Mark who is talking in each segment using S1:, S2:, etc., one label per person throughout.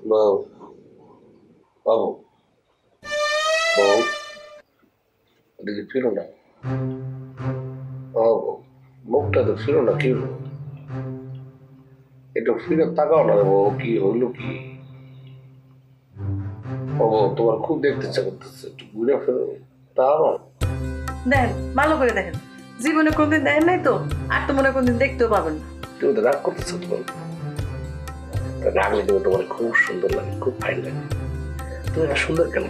S1: বউ বাবু বউ এদিকে ফিরো না। বাবু মুখটা তো ফিরো না, কি হলো? একটু ফিরে তাকাও না বউ, কি হইলো কি? ও তোমার খুব দেখতে ইচ্ছা করতেছে, একটু ঘুরে ফেরো তাও।
S2: দেন ভালো করে দেখেন, জীবনে কোনদিন দেখেন নাই তো, আর তো মনে কোনদিন দেখতেও পাবেন না।
S1: তুমি তো রাগ করতেছো, তোমার রাগলে তুমি তোমার খুব সুন্দর লাগে, খুব ফাইন লাগে। তুমি না সুন্দর কেন?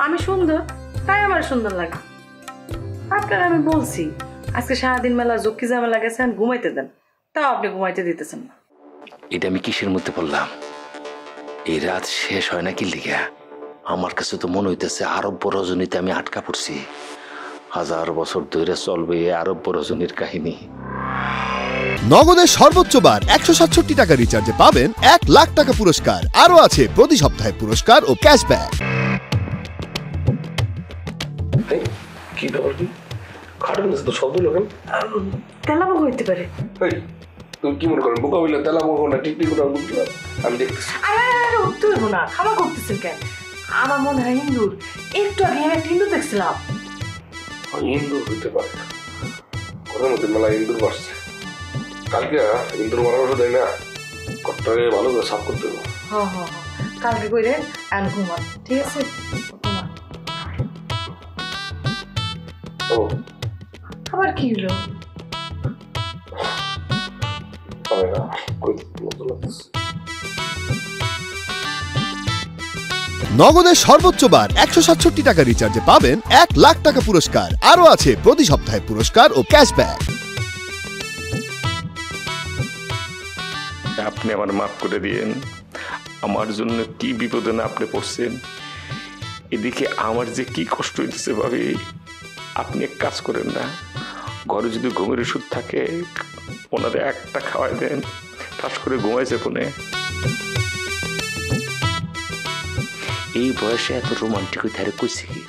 S2: আমি সুন্দর তাই আমার সুন্দর লাগে। আপনার আমি বলছি আজকে সারাদিন মেলা জক্কি ঝামেলা গেছেন, ঘুমাইতে দেন, তাও আপনি ঘুমাইতে দিতেছেন না।
S3: এটা আমি কিসের মধ্যে পড়লাম? এই রাত শেষ হয় নাকি লিগা? আমার কাছে তো মনে হইতেছে আরব্য রজনীতে আমি আটকা পড়ছি। 1000 বছর ধরে চলবে এই আরব্য রজনীর কাহিনী।
S4: নগদের সর্বোচ্চ বার 167 টাকা রিচার্জে পাবেন 1 লাখ টাকা পুরস্কার। আরো আছে প্রতি সপ্তাহে পুরস্কার ও ক্যাশব্যাক।
S1: কি ব্যাপার, কি খাটের নিচে তো শব্দ লোকেন?
S2: তেলামুখ হইতে পারে।
S1: তুমি কি মনে করেন বোকা বললে তেলামুখ না টিকটিক করে বুঝলাম? আমি দেখতেছি।
S2: আরে উঠতে হইব না, খাওয়া করতেছেন কেন? আমার মনে হয় ইন্দুর। একটু আগে আমি একটা ইন্দুর দেখছিলাম।
S1: ইন্দুর হইতে পারে, ঘরের মধ্যে মেলা ইন্দুর বাসছে। কালকে ইন্দুর মারার ওষুধ দেয় না, কটটাকে ভালো করে সাফ করতে হবে।
S2: হ্যাঁ, কালকে কইরেন আর ঘুমান, ঠিক আছে? ঘুমান।
S1: ও
S2: আবার কি হলো?
S4: নগদের সর্বোচ্চ বার 167 টাকা রিচার্জে পাবেন 1 লাখ টাকা পুরস্কার। আরো আছে প্রতি সপ্তাহে পুরস্কার ও ক্যাশব্যাক।
S3: আপনি আমার মাফ করে দিয়েন। আমার জন্য কি বিপদে না আপনি পড়ছেন। এদিকে আমার যে কি কষ্ট হইতেছে ভাবি। আপনি এক কাজ করেন না, ঘরে যদি ঘুমের ওষুধ থাকে ওনারে একটা খাওয়াই দেন, ঠাস করে ঘুমাইছে ফোনে। এই বয়সে এত রোমান্টিক হইতে কইছে কি?